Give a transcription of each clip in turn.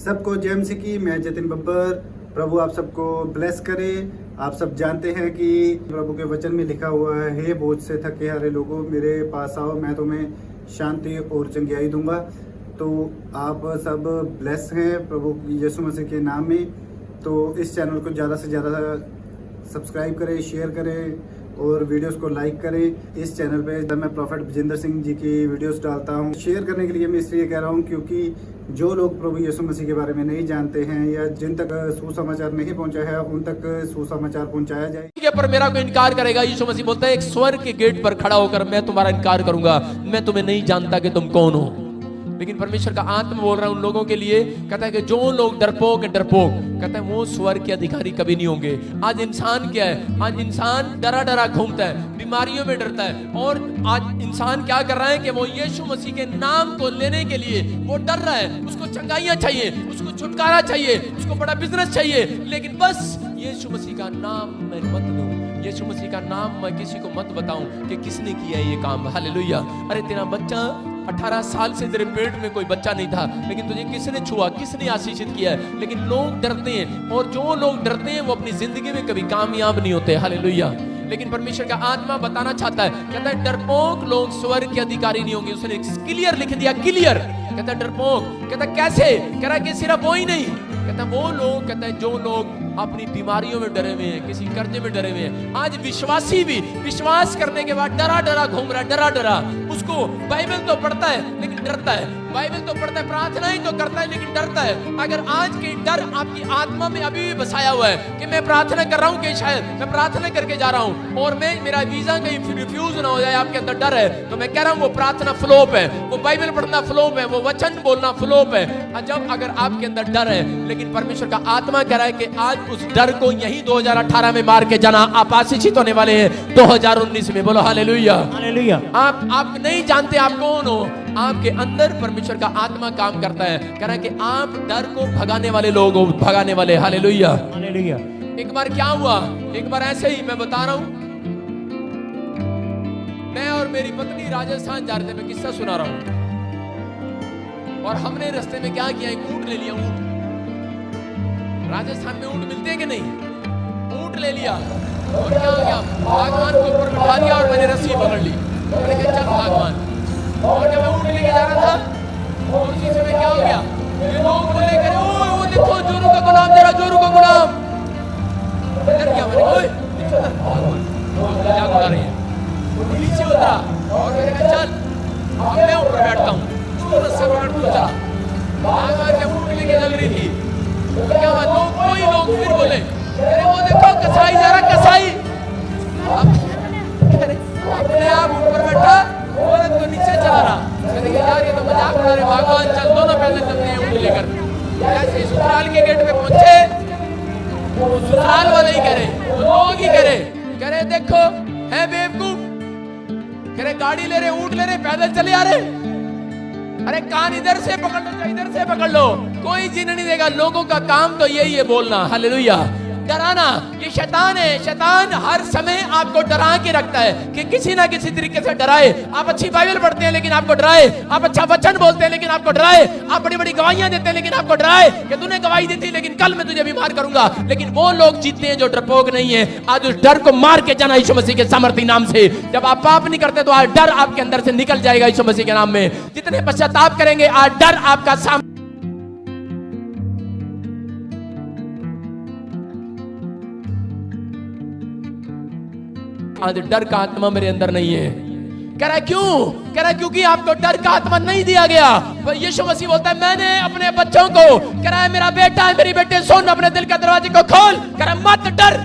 सबको जय मसीह की। मैं जतिन बब्बर। प्रभु आप सबको ब्लेस करे। आप सब जानते हैं कि प्रभु के वचन में लिखा हुआ है, हे बोझ से थके हारे लोगों मेरे पास आओ, मैं तुम्हें शांति और चंगियाई दूंगा। तो आप सब ब्लेस हैं प्रभु यीशु मसीह के नाम में। तो इस चैनल को ज़्यादा से ज़्यादा सब्सक्राइब करें, शेयर करें और वीडियोस को लाइक करें। इस चैनल पे जब मैं प्रॉफेट विजेंद्र सिंह जी की वीडियोस डालता हूँ, शेयर करने के लिए मैं इसलिए कह रहा हूँ क्योंकि जो लोग प्रभु यीशु मसीह के बारे में नहीं जानते हैं या जिन तक सुसमाचार नहीं पहुँचा है, उन तक सुसमाचार पहुँचाया जाए। पर मेरा कोई इनकार करेगा, यीशु मसीह बोलता है एक स्वर्ग के गेट पर खड़ा होकर मैं तुम्हारा इनकार करूंगा, मैं तुम्हें नहीं जानता कि तुम कौन हो। लेकिन परमेश्वर का आत्मा बोल रहा है उन लोगों के लिए, कहता है कि जो लोग डरपोक कहता है वो स्वर्ग के अधिकारी कभी नहीं होंगे। आज इंसान क्या है? आज इंसान डरा डरा घूमता है, बीमारियों में डरता है, और आज इंसान क्या कर रहा है कि वो यीशु मसीह के नाम को लेने के लिए वो डर रहा है। उसको चंगाइयां चाहिए, उसको छुटकारा चाहिए, उसको बड़ा बिजनेस चाहिए, लेकिन बस यीशु मसीह का नाम मैं मत लूं, यीशु मसीह का नाम मैं किसी को मत बताऊं कि किसने किया ये काम। हालेलुया। अरे तेरा बच्चा 18 साल से तेरे पेट में कोई बच्चा नहीं था, लेकिन तुझे किसने छुआ, किसने आशीषित किया है। लेकिन लोग डरते हैं, और जो लोग डरते हैं वो अपनी जिंदगी में कभी कामयाब नहीं होते। हालेलुया। लेकिन परमेश्वर का आत्मा बताना चाहता है, कहता है डरपोक लोग स्वर्ग के अधिकारी नहीं होंगे। उसने क्लियर लिख दिया, क्लियर। कहता है डरपोक, कहता है कैसे? कह रहा है कि सिर्फ वो ही नहीं, कहता है वो लोग, कहता है जो लोग अपनी बीमारियों में डरे हुए हैं, किसी कर्जे में डरे हुए हैं। आज विश्वासी भी विश्वास करने के बाद डरा डरा घूम रहा है, डरा डरा। उसको बाइबल तो पढ़ता है लेकिन डरता है, बाइबल तो पढ़ता है, प्रार्थना ही तो करता है लेकिन डरता है। अगर आज के डर आपकी आत्मा में अभी भी बसाया हुआ है कि मैं प्रार्थना कर रहा हूँ कि शायद मैं प्रार्थना करके जा रहा हूँ और मैं मेरा वीजा कहीं रिफ्यूज ना हो जाए, आपके अंदर डर है, तो मैं कह रहा हूँ वो प्रार्थना फ्लॉप है, वो बाइबल पढ़ना फ्लॉप है, वो वचन बोलना फ्लॉप है। जब अगर आपके अंदर डर है, लेकिन परमेश्वर का आत्मा कह रहा है कि आज उस डर को यही 2018 में मार के जाना। आप आशीषित होने वाले हैं 2019 में। बोलो हालेलुया, हालेलुया। आप नहीं जानते आप कौन हो, आपके अंदर परमेश्वर का आत्मा काम करता है। कह रहा है कि आप डर को भगाने वाले लोग हो, भगाने वाले। Hallelujah, hallelujah. एक बार क्या हुआ, एक बार ऐसे ही मैं बता रहा हूं, मैं और मेरी पत्नी राजस्थान जा रहे थे, मैं किस्सा सुना रहा हूं, और हमने रास्ते में क्या किया, एक ऊंट ले लिया। ऊंट राजस्थान में ऊंट मिलते हैं कि नहीं? ऊंट ले लिया और क्या हो गया, भगवान के ऊपर बिठा दिया और मैंने रस्सी पकड़ ली। मैंने कहा चल भगवान। और जब मैं ऊंट लेके जा रहा था और उसी समय क्या हो गया, ये लोग बोले करे ओए वो देखो जोरू का गुलाम, जरा जोरू का गुलाम। डर गया मैंने, ओए क्या उड़ा रही है। नीचे उतरा और मैंने कहा चल अब मैं ऊपर बैठता हूँ, तू रस्सा पकड़ तू चला। भगवान के ऊंट लेके लग रही थी, क्या बात, लोग कोई लोग फिर बोले अरे वो देखो कसाई जा रहा, कसाई। अपने आप ऊपर बैठा औरत को नीचे चला रहा। मैंने कहा यार ये तो मजाक उड़ा रहे, भगवान चल दोनों पैदल चलते हैं ऊँट लेकर। जैसे ससुराल के गेट पे पहुंचे, ससुराल वाले ही करे, लोग ही करे, कह रहे देखो है बेवकूफ, कह रहे गाड़ी ले रहे, ऊँट ले रहे, पैदल चले आ रहे। अरे कान इधर से पकड़ लो, इधर से पकड़ लो, कोई जीने नहीं देगा। लोगों का काम तो यही है बोलना। हालेलुया। डराना ये शैतान है। शैतान हर समय आपको डरा के रखता है कि किसी ना किसी तरीके से डराए। आप अच्छी बाइबल पढ़ते हैं लेकिन आपको डराए, आप अच्छा वचन बोलते हैं लेकिन आपको डराए, आप बड़ी बड़ी गवाहियां देते हैं लेकिन आपको डराए कि तूने गवाही दी थी लेकिन कल मैं तुझे बीमार करूंगा। लेकिन वो लोग जीतते हैं जो डरपोक नहीं है। आज उस डर को मार के जाना यीशु मसीह के सामर्थी नाम से। जब आप पाप नहीं करते तो आज डर आपके अंदर से निकल जाएगा यीशु मसीह के नाम में। जितने पश्चाताप करेंगे आज डर आपका सामने। आज डर का आत्मा मेरे अंदर नहीं है। कह रहा है क्यों? कह रहा है क्योंकि आपको डर का आत्मा नहीं दिया गया। यीशु मसीह बोलता है मैंने अपने बच्चों को, कह रहा है मेरा बेटा है, मेरी बेटे सुन, अपने दिल का दरवाजे को खोल। कह रहा है मत डर,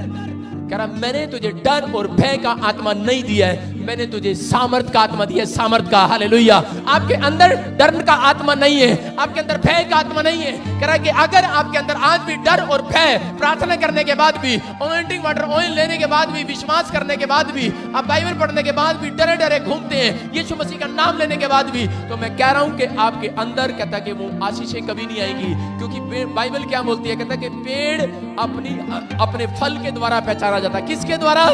कह रहा मैंने तुझे डर और भय का आत्मा नहीं दिया है, मैंने तुझे सामर्थ का आत्मा दिया है, सामर्थ का। हालेलुया। आपके अंदर डर का आत्मा नहीं है, आपके अंदर भय का आत्मा नहीं है। कह रहा है कि अगर आपके अंदर आज भी डर और भय, प्रार्थना करने के बाद भी, अनॉइंटिंग वाटर ऑयल लेने के बाद भी, विश्वास करने के बाद भी, आप बाइबल पढ़ने के बाद भी डरे डरे घूमते हैं, यीशु मसीह का नाम लेने के बाद भी, तो मैं कह रहा हूं कि आपके अंदर कहता कि वो आशीषें कभी नहीं आएगी। क्योंकि बाइबल क्या बोलती है, कहता कि पेड़ अपने फल के द्वारा पहचाना जाता है। किसके द्वारा?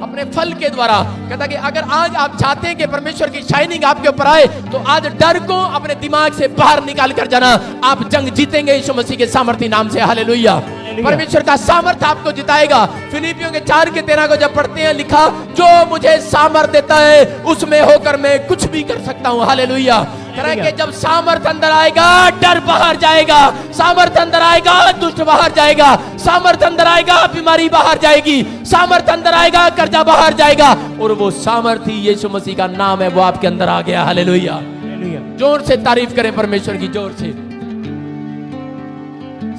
अपने फल के द्वारा। कहता कि अगर आज आप चाहते हैं कि परमेश्वर की शाइनिंग आपके ऊपर आए, तो आज डर को अपने दिमाग से बाहर निकाल कर जाना। आप जंग जीतेंगे यीशु मसीह के सामर्थी नाम से। हालेलुया। परमेश्वर का सामर्थ आपको जिताएगा। फिलिपियों के 4:13 को जब पढ़ते हैं, लिखा, जो मुझे सामर्थ देता है उसमें होकर मैं कुछ भी कर सकता हूं। हालेलुया। कि जब सामर्थ अंदर आएगा, डर बाहर जाएगा। सामर्थ अंदर आएगा, दुष्ट बाहर जाएगा। सामर्थ अंदर आएगा, बीमारी बाहर जाएगी। सामर्थ अंदर आएगा, कर्जा बाहर जाएगा। और वो सामर्थी यीशु मसीह का नाम है, वो आपके अंदर आ गया। हालेलुया। जोर से तारीफ करें परमेश्वर की, जोर से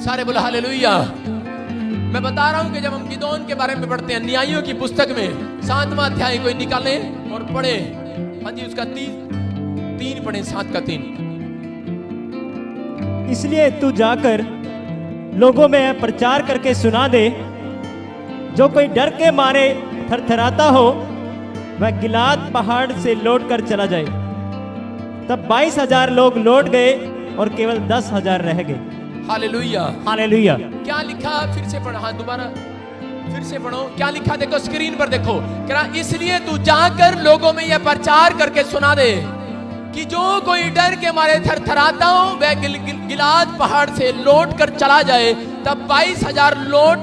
सारे बोला हालेलुया। मैं बता रहा हूं कि जब हम गिदोन के बारे में पढ़ते हैं, न्यायियों की पुस्तक में 7वां अध्याय कोई निकाले और पढ़े। हाँ जी, उसका 3 पढ़े, 7 का 3। इसलिए तू जाकर लोगों में प्रचार करके सुना दे, जो कोई डर के मारे थरथराता हो वह गिलाद पहाड़ से लौट कर चला जाए। तब 22,000 लोग लौट गए और केवल 10,000 रह गए। हालेलुया। हालेलुया। क्या लिखा, फिर से पढ़ो। हाँ, दोबारा फिर से पढ़ो। क्या लिखा देखो, स्क्रीन पर देखो। कह रहा, इसलिए तू जाकर लोगों में यह प्रचार करके सुना दे कि जो कोई डर के मारे थरथराता हो वह गिलाद पहाड़ से लौट कर चला जाए। तब 22,000 लौट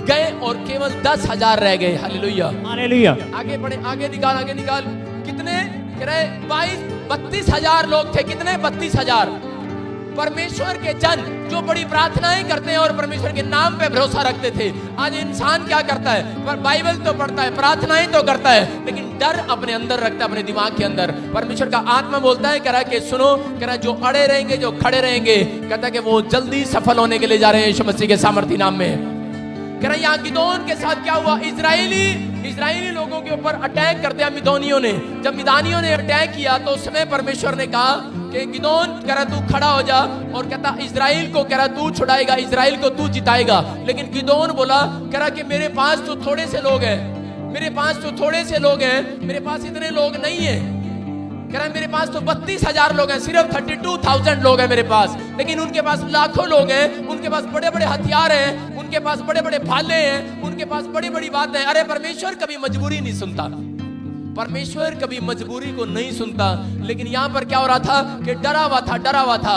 गए और केवल 10,000 रह गए। हालेलुया। हालेलुया। आगे बढ़े, आगे निकाल, आगे निकाल। कितने कह रहे, 32,000 लोग थे। कितने? 32,000। परमेश्वर के जन जो बड़ी प्रार्थनाएं करते हैं और परमेश्वर के नाम पे भरोसा रखते थे। आज इंसान क्या करता है? पर बाइबल तो पढ़ता है, प्रार्थनाएं तो करता है, लेकिन डर अपने अंदर रखता है, अपने दिमाग के अंदर। परमेश्वर का आत्मा बोलता है, कह रहा है कि सुनो, कह रहा है जो अड़े रहेंगे, जो खड़े रहेंगे, कहता है कि वो जल्दी सफल होने के लिए जा रहे हैं यीशु मसीह के सामर्थी नाम में। कह रहा यहाँ गिदोन के साथ क्या हुआ? इजरायली लोगों के ऊपर अटैक कर दिया मिदोनियों ने। जब मिदानियों ने अटैक किया तो उस समय परमेश्वर ने कहा कि गिदोन, कह रहा तू खड़ा हो जा, और कहता इजराइल को, कह रहा तू छुड़ाएगा, इजराइल को तू जिताएगा। लेकिन गिदोन बोला, कह रहा कि मेरे पास तो थोड़े से लोग हैं, मेरे पास तो थोड़े से लोग हैं, मेरे पास इतने लोग नहीं है। कह रहा मेरे पास तो 32,000 लोग हैं, सिर्फ 32,000 लोग हैं मेरे पास, लेकिन उनके पास लाखों लोग हैं, उनके पास बड़े बड़े हथियार हैं, उनके पास बड़े बड़े भाले हैं, उनके पास बड़ी बड़ी बातें हैं। अरे परमेश्वर कभी मजबूरी नहीं सुनता, परमेश्वर कभी मजबूरी को नहीं सुनता। लेकिन यहाँ पर क्या हो रहा था कि डरा हुआ था।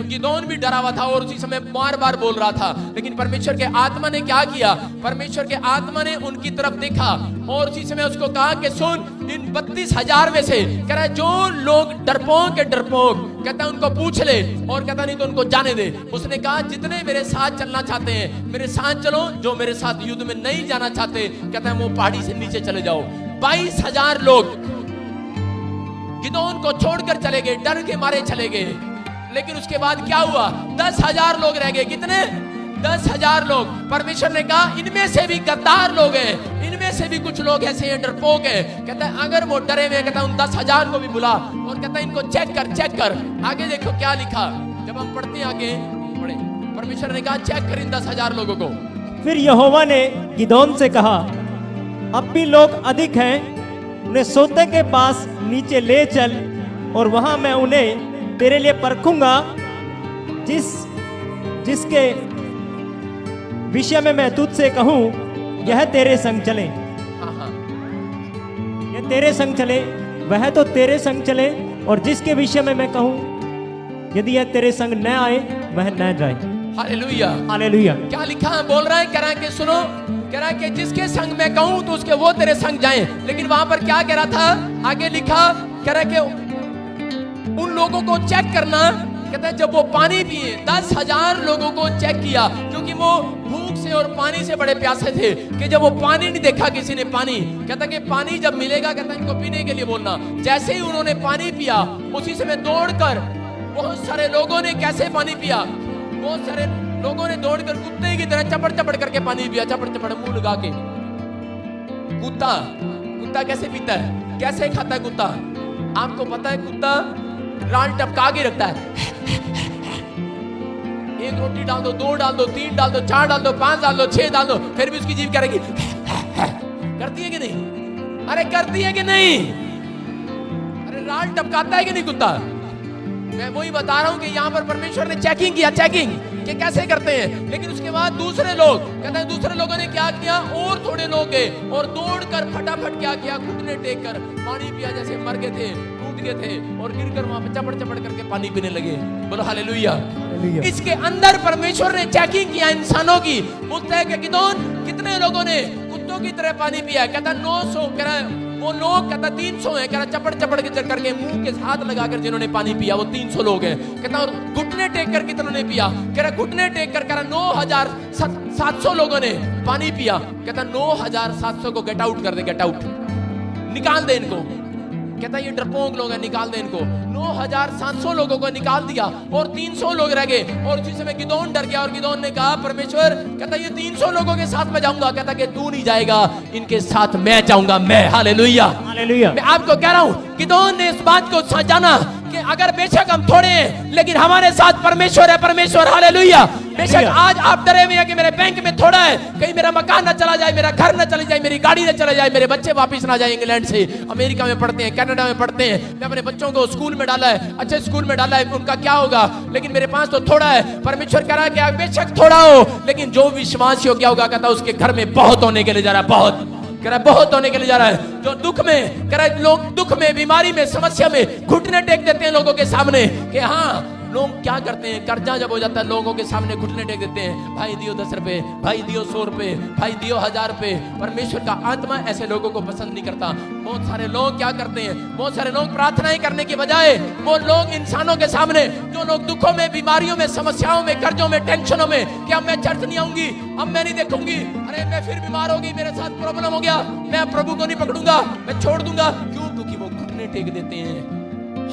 गिदोन भी डरा हुआ था और उसी समय बार बार बोल रहा था। लेकिन परमेश्वर के आत्मा ने क्या किया? परमेश्वर के आत्मा ने उनकी तरफ देखा और उसी समय उसको कहा कि सुन, इन 32,000 में से, कह रहा है जो लोग डरपोक, कहता है उनको पूछ ले, और कहता नहीं तो उनको जाने दे। उसने कहा जितने मेरे साथ चलना चाहते हैं मेरे साथ चलो, जो मेरे साथ युद्ध में नहीं जाना चाहते, कहता है वो पहाड़ी से नीचे चले जाओ। 22,000 लोग गिदोन को छोड़कर चले गए, डर के मारे चले गए। लेकिन उसके बाद क्या हुआ? 10,000 लोग रह गए। कितने? 10,000 लोग। परमेश्वर ने कहा इनमें से भी गद्दार लोग हैं, इनमें से भी कुछ लोग ऐसे हैं, डरपोक हैं। कहता है अगर वो डरे हुए, कहता है उन 10,000 को भी बुला और कहता है इनको चेक कर। आगे देखो क्या लिखा, जब हम पढ़ते हैं आगे पढ़े, परमेश्वर ने कहा चेक कर इन 10,000 लोगों को। फिर यहोवा ने गिदोन से कहा, अब भी लोग अधिक हैं, उन्हें सोते के पास नीचे ले चल, और वहां मैं उन्हें तेरे लिए परखूंगा, जिसके विषय में मैं तुझसे कहूं यह तेरे संग चले। यह तेरे संग चले, वह तो तेरे संग चले, और जिसके विषय में मैं कहूं यदि यह तेरे संग न आए वह न जाए। Hallelujah, hallelujah. क्या लिखा है? बोल रहा है, कह रहा है कि सुनो, कह रहा है कि जिसके संग मैं कहूं तो उसके वो तेरे संग जाएं। लेकिन वहां पर क्या कह रहा था? आगे लिखा, कह रहा है कि उन लोगों को चेक करना। कहता है जब वो पानी पिए, 10,000 लोगों को चेक किया, क्योंकि वो भूख से और पानी से बड़े प्यासे थे, कि जब वो पानी नहीं देखा किसी ने पानी, कहता कि पानी जब मिलेगा, कहता इनको पीने के लिए बोलना। जैसे ही उन्होंने पानी पिया, उसी समय दौड़कर बहुत सारे लोगों ने कैसे पानी पिया? बहुत सारे लोगों ने दौड़कर कुत्ते की तरह चपड़ करके पानी पिया, चपड़ मुंह लगा के। कुत्ता कैसे पीता है, कैसे खाता है कुत्ता? आपको पता है कुत्ता राल टपका के रखता है। एक रोटी डाल दो, 2 डाल दो, 3 डाल दो, 4 डाल दो, 5 डाल दो, 6 डाल दो, फिर भी उसकी जीभ करेगी। करती है कि नहीं? अरे करती है कि नहीं? अरे राल टपकाता है कि नहीं कुत्ता? मैं वही बता रहा हूं कि यहां पर परमेश्वर ने चेकिंग किया, कि कैसे करते हैं। लेकिन उसके बाद दूसरे लोग कहते हैं दूसरे लोगों ने क्या किया, और थोड़े लोग गए और दौड़कर फटाफट क्या किया, घुटने टेक कर पानी पिया, जैसे मर गए थे, टूट गए थे और गिरकर वहां पे चपड़ चपड़ करके पानी पीने लगे। बोलो हालेलुया। इसके अंदर परमेश्वर ने चेकिंग किया इंसानों की। बोलता है कि कितने लोगों ने कुत्तों की तरह पानी पिया। कहता 900, कह रहा वो लोग, कहता 300 है, कह रहा चपड़ चपड़ के करके मुंह के हाथ लगाकर जिन्होंने पानी पिया वो 300 लोग हैं। कहता और घुटने टेक कर कितनों ने पिया, कह रहा घुटने टेक कर, कह रहा 9700 लोगों ने पानी पिया। कहता 9700 को गेट आउट कर दे, गेट आउट, निकाल दे इनको। कहता ये डरपोक लोग हैं, निकाल दे इनको। 9700 लोगों को निकाल दिया और 300 लोग रह गए। और उसी समय गिदोन डर गया और गिदोन ने कहा परमेश्वर, कहता ये 300 लोगों के साथ मैं जाऊंगा। कहता कि तू नहीं जाएगा, इनके साथ मैं जाऊंगा, मैं। Hallelujah, hallelujah. मैं आपको कह रहा हूं गिदोन ने इस बात को जाना कि अगर बेशक हम थोड़े हैं लेकिन हमारे साथ परमेश्वर है, परमेश्वर। हालेलुया। बेशक आज आप डरे हुए हैं कि मेरे बैंक में थोड़ा है, कहीं मेरा मकान ना चला जाए, मेरा घर ना चली जाए, मेरी गाड़ी ना चला जाए, मेरे बच्चे वापस ना जाए इंग्लैंड से, अमेरिका में पढ़ते हैं, कनाडा में पढ़ते हैं, मैं अपने बच्चों को स्कूल में डाला है, अच्छे स्कूल में डाला है, उनका क्या होगा, लेकिन मेरे पास तो थोड़ा है। परमेश्वर कह रहा है कि आप बेशक थोड़ा हो लेकिन जो विश्वासी हो क्या होगा, कहता उसके घर में बहुत होने के लिए जा रहा है, बहुत, कह रहा बहुत होने के लिए जा रहा है। जो दुख में, कह रहा लोग दुख में, बीमारी में, समस्या में घुटने टेक देते हैं लोगों के सामने कि हाँ, लोग क्या करते हैं, कर्जा जब हो जाता है लोगों के सामने घुटने टेक देते हैं, भाई दियो 10 रुपए, भाई दियो 100 रुपए, भाई दियो 1000 रुपए। परमेश्वर का आत्मा ऐसे लोगों को पसंद नहीं करता। बहुत सारे लोग क्या करते हैं, बहुत सारे लोग प्रार्थनाएं करने की बजाय वो लोग इंसानों के सामने, जो लोग दुखों में, बीमारियों में, समस्याओं में, कर्जों में, टेंशनों में, कि अब मैं चर्च नहीं आऊंगी, अब मैं नहीं देखूंगी, अरे मैं फिर बीमार होगी, मेरे साथ प्रॉब्लम हो गया, मैं प्रभु को नहीं पकड़ूंगा, मैं छोड़ दूंगा। क्यों? क्योंकि वो घुटने टेक देते हैं,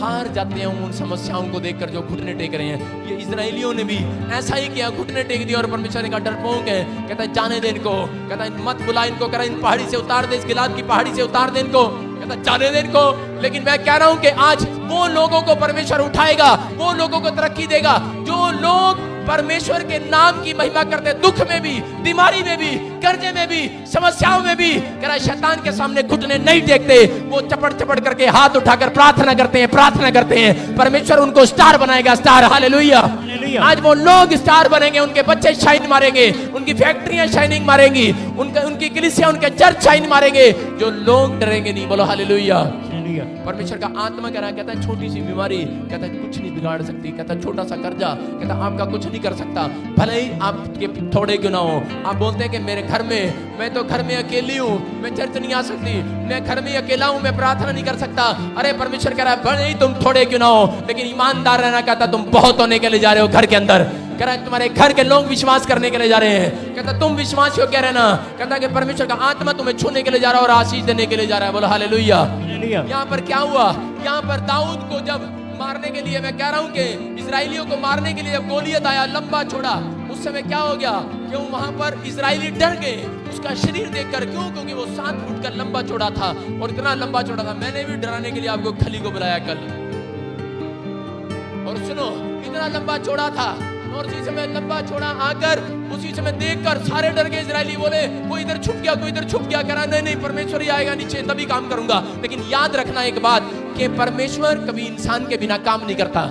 हार जाते हैं उन समस्याओं को देखकर जो घुटने टेक रहे हैं। ये इजराइलियों ने भी ऐसा ही किया, घुटने टेक दिया और परमेश्वर का डरपोक है, कहता है जाने दे इनको, कहता है मत बुला इनको, कह रहा इन पहाड़ी से उतार दे, इस गिलाद की पहाड़ी से उतार दे इनको, कहता जाने दे इनको। लेकिन मैं कह रहा हूं कि आज वो लोगों को परमेश्वर उठाएगा, वो लोगों को तरक्की देगा जो लोग परमेश्वर के नाम की महिमा करते, दुख में भी, बीमारी में भी, कर्जे में भी, समस्याओं में भी, कह रहा शैतान के सामने घुटने नहीं टेकते, वो चपड़ चपड़ करके हाथ उठाकर प्रार्थना करते हैं, प्रार्थना करते हैं। परमेश्वर उनको स्टार बनाएगा, स्टार। हालेलुया। आज वो लोग स्टार बनेंगे, उनके बच्चे शाइन मारेंगे, उनकी फैक्ट्रियां शाइनिंग मारेंगी, उनकी कलीसिया, उनके चर्च शाइन मारेंगे, जो लोग डरेंगे नहीं। बोलो हालेलुया। परमेश्वर का आत्मा कह रहा है, कहता है छोटी सी बीमारी, कहता है कुछ नहीं बिगाड़ सकती, कहता है छोटा सा कर्जा, कहता है आपका कुछ नहीं कर सकता, भले ही आपके थोड़े क्यों ना हो। आप बोलते हैं कि मेरे घर में, मैं तो घर में अकेली हूँ, मैं चर्च नहीं आ सकती, मैं घर में अकेला हूँ, मैं प्रार्थना नहीं कर सकता। अरे परमेश्वर कह रहा है भले ही तुम थोड़े क्यों ना हो लेकिन ईमानदार रहना, कहता तुम बहुत होने के लिए जा रहे हो घर के अंदर। कह रहा है तुम्हारे घर के लोग विश्वास करने के लिए जा रहे हैं, कहता तुम विश्वास हो क्या रहना, कहता कि परमेश्वर का आत्मा तुम्हें छूने के लिए जा रहा है और आशीष देने के लिए जा रहा है। बोलो हालेलुया। यहाँ पर क्या हुआ, यहाँ पर दाऊद को जब मारने के लिए, मैं कह रहा हूँ कि इजराइलियों को मारने के लिए जब गोलियत आया, लंबा छोड़ा, उस समय क्या हो गया, क्यों वहां पर इजराइली डर गए उसका शरीर देखकर। क्यों? क्योंकि वो 7 फुट का लंबा चौड़ा था और इतना लंबा चौड़ा था। मैंने भी डराने के लिए आपको खली को बुलाया कल, और सुनो इतना लंबा चौड़ा था, और उसी समय लंबा चौड़ा आकर उसी समय देखकर सारे डर गए। इजरायली बोले कोई इधर छुप गया, कोई इधर छुप गया। कह रहा नहीं, परमेश्वर ही आएगा नीचे तभी काम करूंगा। लेकिन याद रखना एक बात कि परमेश्वर कभी इंसान के बिना काम नहीं करता,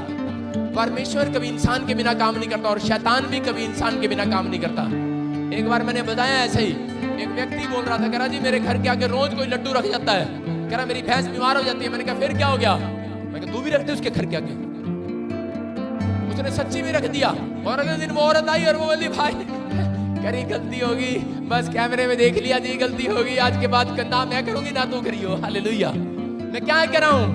परमेश्वर कभी इंसान के बिना काम नहीं करता, और शैतान भी कभी इंसान के बिना काम नहीं करता। एक बार मैंने बताया ऐसे ही, एक व्यक्ति बोल रहा था, कह रहा जी मेरे घर के आगे रोज कोई लड्डू रख जाता है, कह रहा मेरी भैंस बीमार हो जाती है। मैंने कहा फिर क्या हो गया, मैं कहा तू भी रखते उसके घर के आगे। उसने सच्ची भी रख दिया, और अगले दिन वो औरत आई और वो बोली भाई करी गलती होगी, बस कैमरे में देख लिया जी गलती होगी, आज के बाद ना मैं करूंगी ना तू करियो। हालेलुया। मैं क्या कह रहा हूं,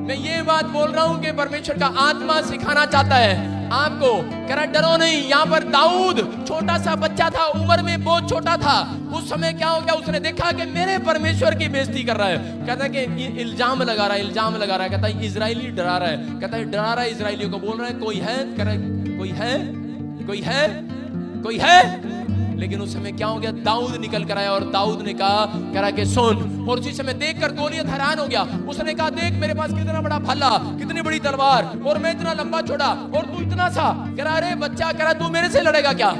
मैं ये बात बोल रहा हूं कि परमेश्वर का आत्मा सिखाना चाहता है आपको। कह रहा डरो नहीं। यहाँ पर दाऊद छोटा सा बच्चा था, उम्र में बहुत छोटा था। उस समय क्या हो गया, उसने देखा कि मेरे परमेश्वर की बेइज्जती कर रहा है। कहता है कि ये इल्जाम लगा रहा है, इल्जाम लगा रहा है। कहता है इजराइली डरा रहा है, कहता है डरा रहा है इजराइलियों को, बोल रहा है कोई है, कह रहा है कोई है, कोई है, कोई है। लेकिन उस समय क्या हो गया, दाऊद निकल कर आया और दाऊद ने कहा, कह रहा कि सुन। और उसी समय देखकर गोलियत हैरान हो गया। उसने कहा देख मेरे पास कितना बड़ा भाला, कितनी बड़ी तलवार, और मैं इतना लंबा छोड़ा और तू इतना सा। कह रहा अरे बच्चा, कह रहा तू मेरे से लड़ेगा क्या,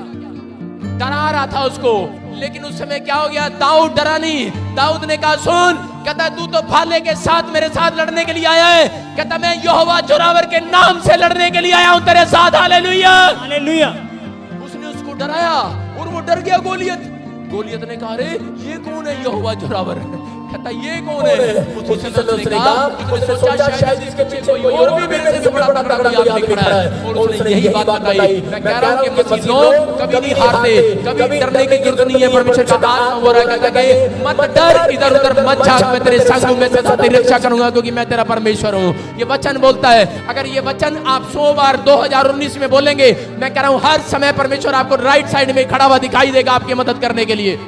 डरा रहा था उसको। लेकिन उस समय क्या हो गया, दाऊद डरा नहीं। दाऊद ने कहा सुन, कहता तू तो भाले के साथ मेरे साथ लड़ने के लिए आया है, कहता मैं यहोवा जोरावर के नाम से लड़ने के लिए आया हूं तेरे साथ। Hallelujah, hallelujah. उसको डराया और वो डर गया गोलियत ने कहा अरे ये कौन है यहोवा जोरावर, कहता ये कौन है। उसी समय उसने कहा उसने सोचा शायद इसके पीछे कोई और भी मेरे से बड़ा तगड़ा आदमी खड़ा है, और उसने यही बात बताई। मैं कह रहा हूं कि मसीह लोग कभी नहीं हारते, कभी डरने की जरूरत नहीं है। परमेश्वर का आत्मा हो रहा है कि मत डर, इधर उधर मत भाग, मैं तेरे संग हूं, मैं तेरी रक्षा करूंगा क्योंकि मैं तेरा परमेश्वर हूं। ये वचन बोलता है। अगर ये वचन आप 100 बार 2019 में बोलेंगे, मैं कह रहा हूं हर समय परमेश्वर आपको राइट साइड में खड़ा हुआ दिखाई देगा आपकी मदद करने के लिए।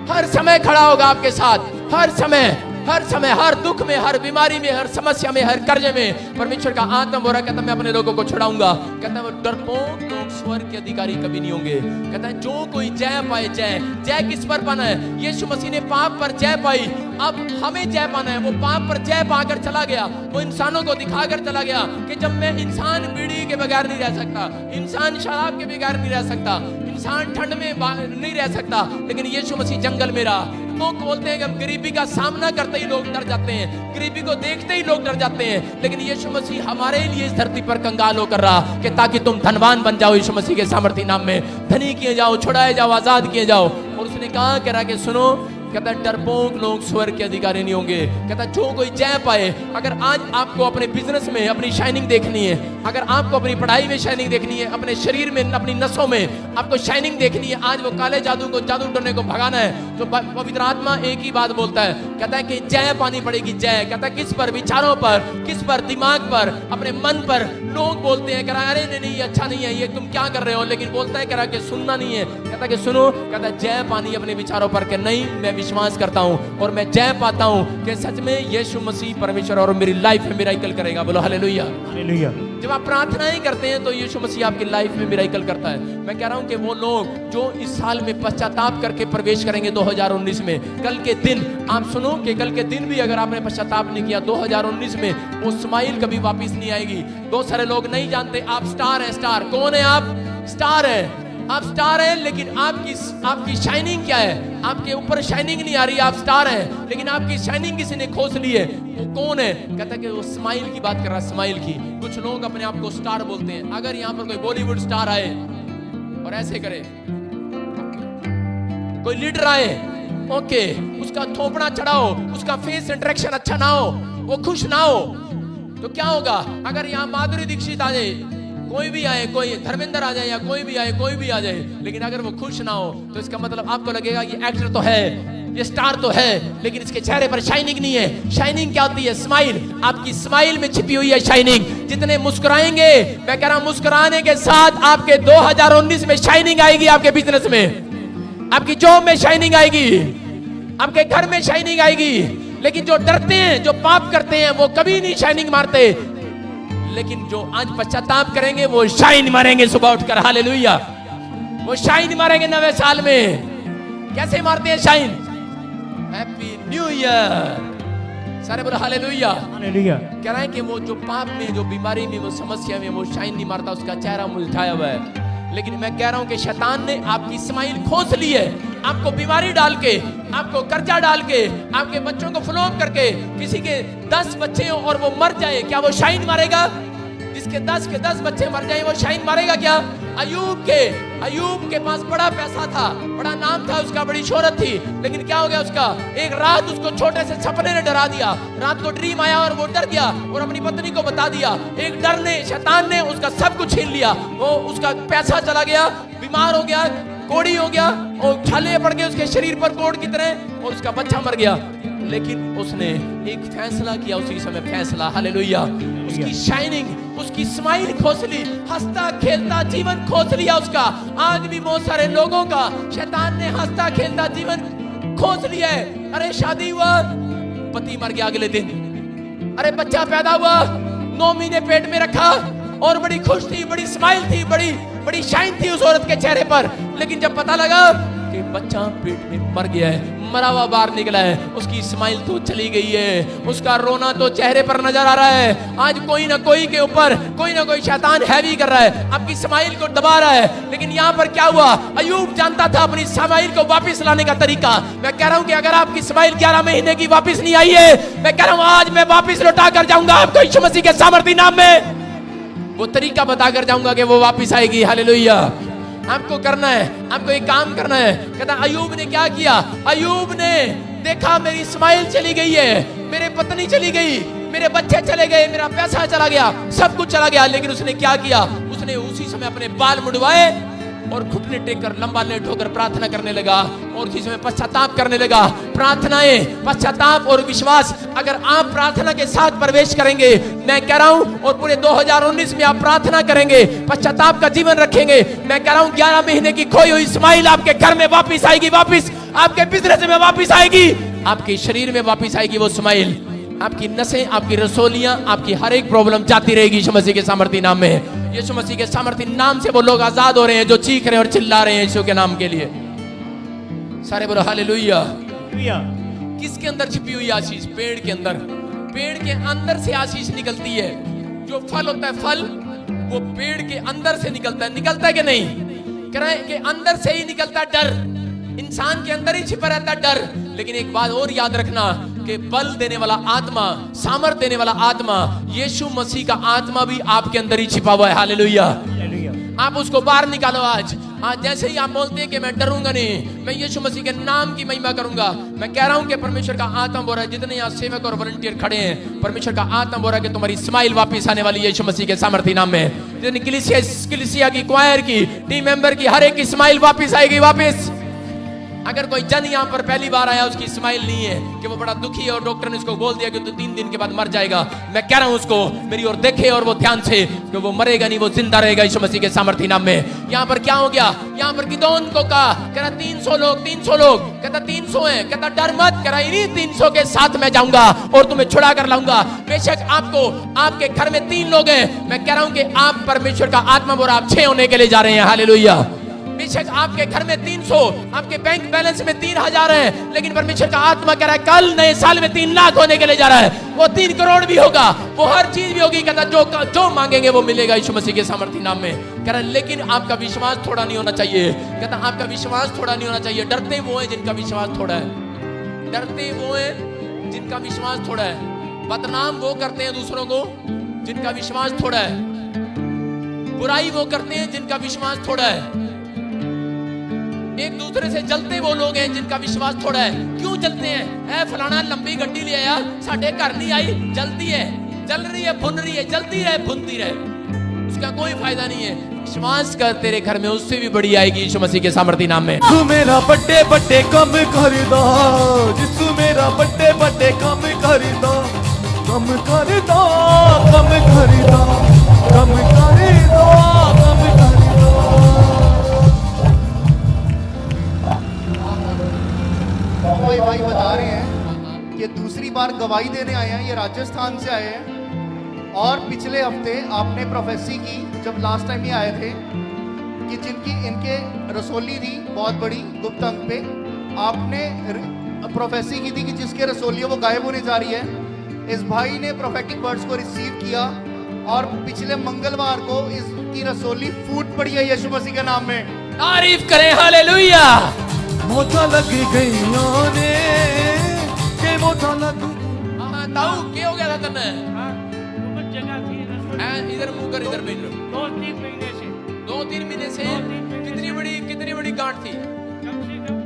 हर समय खड़ा होगा आपके साथ, हर समय, हर दुख में, हर बीमारी में, हर समस्या में, हर कर्जे में। परमेश्वर का आत्मा बोल रहा है, कहता मैं अपने लोगों को छुड़ाऊंगा। कहता है डरपोक लोग स्वर्ग के अधिकारी कभी नहीं होंगे। कहता है जो कोई जय पाए, जय किस पर पाना है? यीशु मसीह ने पाप पर जय पाई, अब हमें जय पाना है। वो पाप पर जय पाकर चला गया, वो इंसानों को दिखाकर चला गया कि जब मैं इंसान बीड़ी के बगैर नहीं रह सकता, इंसान शराब के बगैर नहीं रह सकता, इंसान ठंड में नहीं रह सकता, लेकिन यीशु मसीह जंगल में रहा। लोग बोलते हैं कि हम गरीबी का सामना करते ही लोग डर जाते हैं, गरीबी को देखते ही लोग डर जाते हैं, लेकिन यीशु मसीह हमारे लिए इस धरती पर कंगाल होकर रहा कि ताकि तुम धनवान बन जाओ, यीशु मसीह के सामर्थी नाम में धनी किए जाओ, छुड़ाए जाओ, आजाद किए जाओ। और उसने कहा कह रहा कि सुनो, कहता डरपोक लोग स्वर्ग के अधिकारी नहीं होंगे। कहता जो कोई जय पाए। अगर आज आपको अपने बिजनेस में अपनी शाइनिंग देखनी है, अगर आपको अपनी पढ़ाई में शाइनिंग देखनी है, अपने शरीर में, अपनी नसों में आपको शाइनिंग देखनी है, आज वो काले जादू टोने को भगाना है, तो पवित्र आत्मा एक ही बात बोलता है, कहता है कि जय पानी पड़ेगी। जय कहता है किस पर? विचारों पर, किस पर? दिमाग पर, अपने मन पर। लोग बोलते हैं, कह रहा अरे नहीं ये अच्छा नहीं है, ये तुम क्या कर रहे हो, लेकिन बोलता है कह रहा कि सुनना नहीं है। कहता कि सुनो, कहता जय पानी अपने विचारों पर कि नहीं मैं विश्वास करता हूं और मैं जय पाता हूं कि सच में यीशु मसीह परमेश्वर और मेरी लाइफ में मिरेकल करेगा। बोलो हालेलुया, हालेलुया। जब आप प्रार्थनाएं करते हैं तो यीशु मसीह आपकी लाइफ में मिरेकल करता है। मैं कह रहा हूं कि वो लोग जो इस साल में पश्चाताप करके प्रवेश करेंगे 2019 में, कल के दिन आप सुनो कि कल के दिन भी अगर आपने पश्चाताप नहीं किया 2019 में, वो स्माइल कभी वापस नहीं आएगी। बहुत सारे लोग नहीं जानते आप स्टार है। स्टार कौन है? आप स्टार है, आप स्टार हैं, लेकिन आपकी शाइनिंग क्या है? आपके ऊपर शाइनिंग नहीं आ रही, आप स्टार हैं, लेकिन आपकी शाइनिंग किसी ने खोस ली है। वो कौन है? कहता है कि वो स्माइल की बात कर रहा है, स्माइल की। कुछ लोग अपने आप को स्टार बोलते हैं। अगर यहाँ पर कोई बॉलीवुड स्टार आए और ऐसे करे, कोई लीडर आए, ओके, उसका थोपड़ा चढ़ाओ, उसका फेस इंटरेक्शन अच्छा ना हो, वो खुश ना हो, तो क्या होगा? अगर यहाँ माधुरी दीक्षित आ जाए, कोई भी आए, कोई धर्मेंद्र आ जाए या कोई भी आए, कोई भी आ जाए, लेकिन अगर वो खुश ना हो तो इसका मतलब आपको लगेगा ये एक्टर तो है, ये स्टार तो है, लेकिन इसके चेहरे पर शाइनिंग नहीं है। शाइनिंग क्या होती है? स्माइल। आपकी स्माइल में छिपी हुई है शाइनिंग। जितने मुस्कुराएंगे, मैं कह रहा हूं मुस्कुराने के साथ आपके 2019 में शाइनिंग आएगी, आपके बिजनेस में, आपकी जॉब में शाइनिंग आएगी, आपके घर में शाइनिंग आएगी। लेकिन जो डरते हैं, जो पाप करते हैं, वो कभी नहीं शाइनिंग मारते, लेकिन जो आज पश्चाताप करेंगे वो शाइन मारेंगे सुबह उठकर। हालेलुया, वो शाइन मारेंगे नवे साल में। कैसे मारते हैं शाइन? हैप्पी न्यू ईयर, सारे बोलो हालेलुया, हालेलुया। कह रहे हैं कि वो जो पाप में, जो बीमारी में, वो समस्या में वो शाइन नहीं मारता, उसका चेहरा मुरझाया हुआ है। लेकिन मैं कह रहा हूं कि शैतान ने आपकी स्माइल खोस ली है। आपको बीमारी डाल के, आपको कर्जा डाल के, आपके बच्चों को फ्लॉप करके, किसी के 10 बच्चे हो और वो मर जाए, क्या वो शाइन मारेगा? जिसके 10 के 10 बच्चे मर जाए वो शाइन मारेगा क्या? अयूब के पास बड़ा पैसा था, बड़ा नाम था उसका, बड़ी शोहरत थी, लेकिन क्या हो गया उसका? एक रात उसको छोटे से सपने ने डरा दिया। रात को ड्रीम आया और वो डर गया और अपनी पत्नी को बता दिया। एक डर ने, शैतान ने उसका सब कुछ छीन लिया। वो उसका पैसा चला गया, बीमार हो गया, कोड़ी हो गया और छाले पड़ गए उसके शरीर पर कोड़ की तरह, और उसका बच्चा मर गया। लेकिन उसने एक फैसला किया उसी समय, फैसला, हालेलुया। उसकी शाइनिंग, उसकी स्माइल खोस ली, हंसता खेलता जीवन खोस लिया उसका। आज भी बहुत सारे लोगों का शैतान ने हंसता खेलता जीवन खोस लिया है। अरे शादी हुआ, पति मर गया अगले दिन। अरे बच्चा पैदा हुआ, 9 महीने पेट में रखा और बड़ी खुश थी, बड़ी स्माइल थी, बड़ी शाइन थी उस औरत के चेहरे पर। लेकिन जब पता लगा कि बच्चा पेट में मर गया है, मरा हुआ बाहर निकला है, उसकी स्माइल तो चली गई है, उसका रोना तो चेहरे पर नजर आ रहा है। आज कोई ना कोई के ऊपर कोई ना कोई शैतान हैवी कर रहा है, आपकी स्माइल को दबा रहा है। लेकिन यहाँ पर क्या हुआ? अयूब जानता था अपनी स्माइल को वापस लाने का तरीका। मैं कह रहा हूँ कि अगर आपकी स्माइल 11 महीने की वापस नहीं आई है, मैं कह रहा हूँ आज मैं वापस लौटा कर जाऊंगा आपको यीशु मसीह के सामर्थी नाम में। वो तरीका बता कर जाऊंगा कि वो वापस आएगी। हालेलुया। आपको करना है, आपको एक काम करना है। कहता अयूब ने क्या किया? अयूब ने देखा मेरी इस्माइल चली गई है, मेरे पत्नी चली गई, मेरे बच्चे चले गए, मेरा पैसा चला गया, सब कुछ चला गया, लेकिन उसने क्या किया? उसने उसी समय अपने बाल मुड़वाए और घुटने टेक कर लंबा लेट होकर प्रार्थना करने लगा और उसी समय पश्चाताप करने लगा। प्रार्थनाएं, पश्चाताप और विश्वास, अगर आप प्रार्थना के साथ प्रवेश करेंगे, मैं कह रहा हूं, और पूरे 2019 में आप प्रार्थना करेंगे, पश्चाताप का जीवन रखेंगे, मैं कह रहा हूं 11 महीने की खोई हुई इस्माइल आपके घर में वापिस आएगी, वापिस आपके बिजनेस में वापिस आएगी, आपके शरीर में वापिस आएगी वो इस्माइल। आपकी नसें, आपकी रसोलियां, आपकी हर एक प्रॉब्लम जाती रहेगी यीशु मसीह के सामर्थी नाम में। यीशु मसीह के सामर्थी नाम से वो लोग आजाद हो रहे हैं जो चीख रहे हैं और चिल्ला रहे हैं यीशु के नाम के लिए। सारे बोलो हालेलुया। किसके अंदर छिपी हुई आशीष? पेड़ के अंदर। पेड़ के अंदर से आशीष निकलती है। जो फल होता है, फल वो पेड़ के अंदर से निकलता है। निकलता है कि नहीं? कह रहे हैं कि अंदर से ही निकलता है डर। इंसान के अंदर ही छिपा रहता है डर। लेकिन एक बात और याद रखना कि बल देने वाला आत्मा, सामर्थ देने वाला आत्मा, यीशु मसीह का आत्मा भी आपके अंदर ही छिपा हुआ है। हालेलुया। आप उसको बाहर निकालो। आज जैसे ही आप बोलते हैं कि मैं डरूंगा नहीं, मैं यीशु मसीह के नाम की महिमा करूंगा, मैं कह रहा हूं कि परमेश्वर का आत्मा बोल रहा है, जितने यहाँ सेवक और वॉलंटियर खड़े हैं, परमेश्वर का आत्मा बोल रहा है कि तुम्हारी स्माइल वापस आने वाली है यीशु मसीह के सामर्थी नाम में। जितनी कलीसिया की, क्वायर की, टीम मेंबर की, हर एक की स्माइल वापस आएगी, वापस। अगर कोई जन यहाँ पर पहली बार आया, उसकी स्माइल नहीं है कि वो बड़ा दुखी है और डॉक्टर ने उसको बोल दिया कि तू 3 दिन के बाद मर जाएगा, मैं कह रहा हूं उसको मेरी ओर देखे और वो ध्यान से कि वो मरेगा नहीं, वो जिंदा रहेगा यीशु मसीह के सामर्थी नाम में। यहाँ पर क्या हो गया? यहाँ पर गिदोन को कहा, कहता 300 लोग, 300 लोग, कहता 300 है, कहता डर मत, कह रहा इन्हीं 300 के साथ मैं जाऊंगा और तुम्हें छुड़ा कर लाऊंगा। बेशक आपको, आपके घर में 3 लोग हैं, मैं कह रहा हूं कि आप परमेश्वर का आत्मा बोल, आप 6 होने के लिए जा रहे हैं। हालेलुया। बेशक आपके घर में 300, आपके बैंक बैलेंस में 3000 है, लेकिन परमेश्वर का आत्मा कह रहा है कल नए साल में 3 लाख होने के लिए जा रहा है। वो 3 करोड़ भी होगा, वो हर चीज भी होगी। कहता जो मांगेंगे वो मिलेगा यीशु मसीह के सामर्थी नाम में। कह रहा है लेकिन आपका विश्वास थोड़ा नहीं होना चाहिए। कहता आपका विश्वास थोड़ा नहीं होना चाहिए। डरते वो है जिनका विश्वास थोड़ा है। डरते वो है जिनका विश्वास थोड़ा है। बदनाम वो करते हैं दूसरों को जिनका विश्वास थोड़ा है। बुराई वो करते हैं जिनका विश्वास थोड़ा है। एक दूसरे से जलते वो लोग हैं जिनका विश्वास थोड़ा है। क्यों जलते हैं? ऐ फलाना लंबी गड्डी ले आया, साढ़े घर नहीं आई, जलती है, जल रही है, भुन रही है, जलती रहे, भुनती रहे, उसका कोई फायदा नहीं है। विश्वास कर तेरे घर में उससे भी बड़ी आएगी यीशु मसीह के सामर्थी नाम में। तू मेरा बड़े बड़े कम करदा, जिसू मेरा बड़े बड़े कम करदा, कम करदा, कम करदा, कम करदा, कम करदा। कोई भाई बता रहे हैं कि दूसरी बार गवाही देने आए हैं, ये राजस्थान से आए हैं, और पिछले हफ्ते आपने प्रोफेसी की, जब लास्ट टाइम ये आए थे, कि जिनकी इनके रसोली थी बहुत बड़ी गुप्त अंग पे, आपने प्रोफेसी की थी कि जिसके रसोली वो गायब होने जा रही है। इस भाई ने प्रोफेटिक वर्ड्स को रिसीव किया और पिछले मंगलवार को इसकी रसोली फूट पड़ी है यीशु मसीह के नाम में। तारीफ करें। हालेलुया। मोटा लग गईयों ने के मोटा लग। ताऊ क्या हो गया था तन्ने? कुछ जगह थी रसोई। इधर मुंह कर, इधर भेज लो। 2-3 महीने से। 2-3 महीने से कितनी बड़ी गांठ थी? कम से कम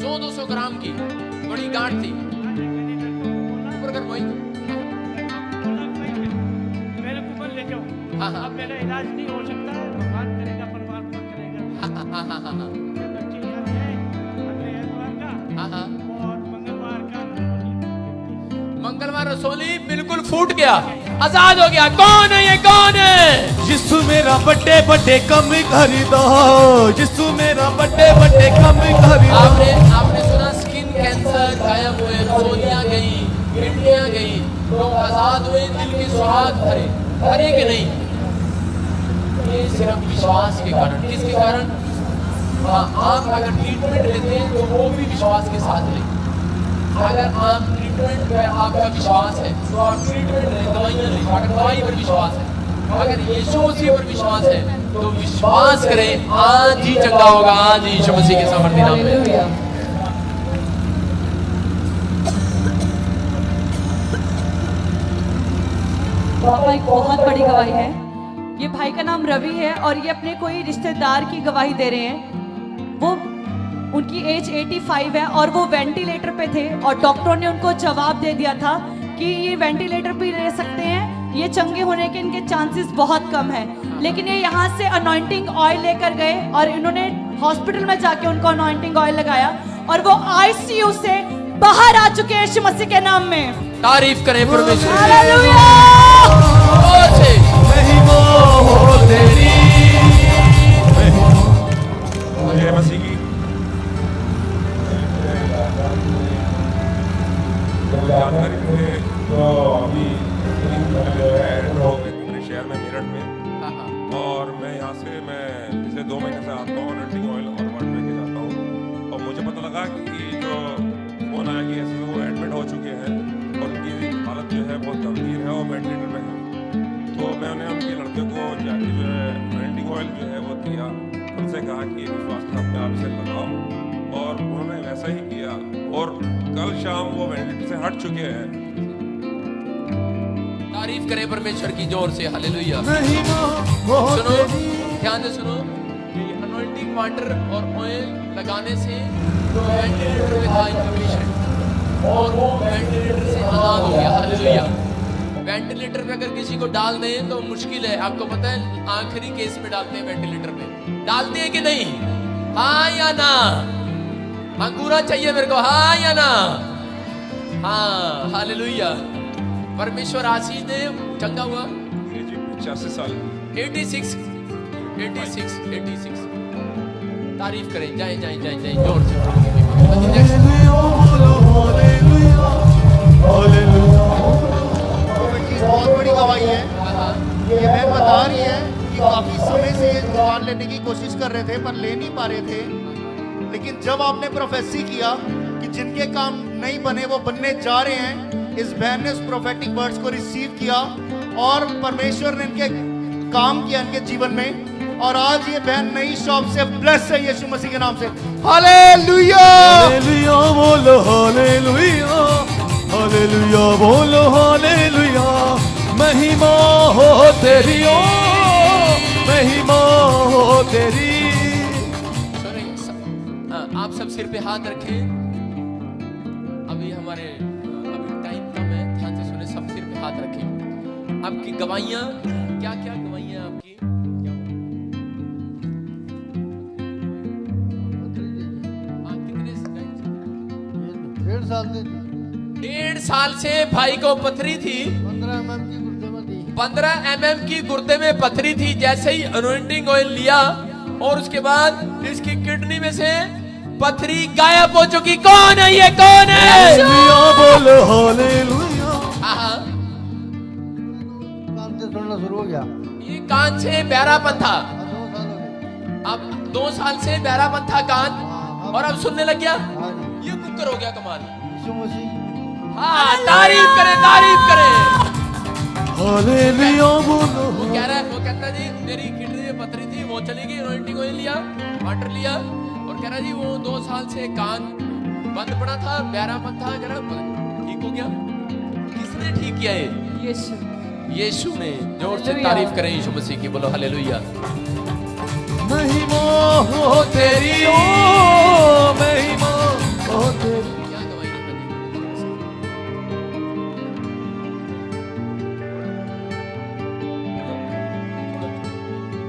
100-200 ग्राम की बड़ी गांठ थी। ऊपर कर भाई। मेरे को बोल ले जाओ। हाँ, हाँ। अब मेरा इलाज नहीं हो सकता है, भगवान करेगा, परमात्मा करेगा। बच्चे याद है अगले एतवार का और मंगलवार का मंगलवार रसोली बिल्कुल फूट गया, आजाद हो गया। कौन है ये? कौन है? जिसू मेरा बड़े बड़े कम करदा, जिसू मेरा बड़े बड़े कम करदा। आपने सुना स्किन कैंसर गायब हुए, रसोलियां गई, भिंडियां गई, लोग आजाद हुए, दिल के सुराग भरे। भरे कि नहीं? ये सिर्फ विश्वास के कारण। किसके कारण? आप अगर ट्रीटमेंट लेते हैं तो वो भी विश्वास के साथ लें। अगर आप ट्रीटमेंट पे आपका विश्वास है तो आप ट्रीटमेंट लें, दवाइयाँ लें। अगर दवाई पर विश्वास है, अगर यीशु मसीह पर विश्वास है तो विश्वास करें, आज ही चंगा होगा, आज ही यीशु मसीह के सामर्थी नाम में। पापा एक बहुत बड़ी गवाही है ये भाई का नाम रवि है और ये अपने कोई रिश्तेदार की गवाही दे रहे हैं। वो उनकी एज 85 है और वो वेंटिलेटर पे थे और डॉक्टरों ने उनको जवाब दे दिया था कि ये वेंटिलेटर पे रह सकते हैं, ये चंगे होने के इनके चांसेस बहुत कम है। लेकिन ये यहाँ से अनॉइंटिंग ऑयल लेकर गए और इन्होंने हॉस्पिटल में जाके उनको अनॉइंटिंग ऑयल लगाया और वो आईसीयू से बाहर आ चुके हैं यीशु मसीह के नाम में। तारीफ करें परमेश्वर की। हालेलुया। जोर से। महिमा हो तेरी, जय मसीह की। जानकारी मुझे तो अभी मेरे शहर में मेरठ में, और मैं यहाँ से पिछले 2 महीने से आता हूँ, अनॉइंटिंग ऑयल और वाटर लेके जाता हूँ। और मुझे पता लगा कि जो फोन आया कि ऐसे वो एडमिट हो चुके हैं और उनकी हालत जो है बहुत गंभीर है और वेंटिलेटर में है। तो मैंने उनके लड़के को जाके जो है अनॉइंटिंग ऑयल जो है वो दिया, उनसे कहा कि विश्वास अपने आप से लगाओ, और उन्होंने वैसा ही किया और कल शाम वो वेंटिलेटर से हट चुके हैं। तारीफ करें परमेश्वर की जोर से। हालेलुया। महिमा हो सुनो, तेरी। ध्यान से सुनो, ये अनॉइंटिंग वाटर और ऑयल लगाने से वेंटिलेटर में था इनका पेशेंट और वो वेंटिलेटर से आजाद हो गया। हालेलुया। वेंटिलेटर पे अगर किसी को डाल दें तो मुश्किल है, आपको पता है आखिरी केस में डालते हैं वेंटिलेटर पे, डालते हैं कि नहीं? हाँ या ना? अंगूरा चाहिए मेरे को, हाँ या ना? हाँ। हालेलुया। परमेश्वर आशीष दे। चंगा हुआ 85 साल। 86। तारीफ करें। जाए जाए जाए जाए जोर से। बहुत बड़ी गवाही है। ये बहन बता रही है कि काफी समय से ये जुबान लेने की कोशिश कर रहे थे पर ले नहीं पा रहे थे, लेकिन जब आपने प्रोफेसी किया कि जिनके काम नहीं बने वो बनने जा रहे हैं, इस बहन ने उस प्रोफेटिक वर्ड्स को रिसीव किया और परमेश्वर ने इनके काम किया इनके जीवन में, और आज ये बहन नई शॉप से ब्लेस है यीशु मसीह के नाम से। हालेलुया। हालेलुया बोलो, हालेलुया, हालेलुया बोलो, हालेलुया। महिमा हो तेरी, ओ महिमा हो तेरी। आप सब सिर पे हाथ रखें। अभी टाइम कम है, ध्यान से सुने। सब सिर पे हाथ रखें। आपकी गवाहियां क्या क्या गवाहियां आपकी? कितने 1.5 साल से भाई को पथरी थी। 15 mm की गुर्दे में पथरी थी। जैसे ही अनॉइंटिंग ऑयल लिया और उसके बाद इसकी किडनी में से पथरी गायब हो चुकी। कौन है ये? कौन है? हालेलुया बोलो, हालेलुया। कान से सुनना शुरू हो गया। ये कान से बहरापन था, अब 2 साल से बहरापन था कान, और अब सुनने लग गया। ये कुकर हो गया। कमाल। यीशु मसीह। हाँ, तारीफ करें, तारीफ करें। हालेलुया बोलो। वो कह रहा है, वो कहता जी मेरी किडनी में पथरी थी, वो चली गई, अनॉइंटिंग ऑयल लिया, वाटर लिया, और कह रहा जी वो 2 साल से कान बंद पड़ा था, बहरापन था, कह रहा ठीक हो गया। किसने ठीक किया ये? यीशु। यीशु ने। जोर से हालेलुया। तारीफ करें यीशु मसीह की। बोलो हालेलुया। महिमा हो तेरी, ओ महिमा हो तेरी। क्या गवाही है?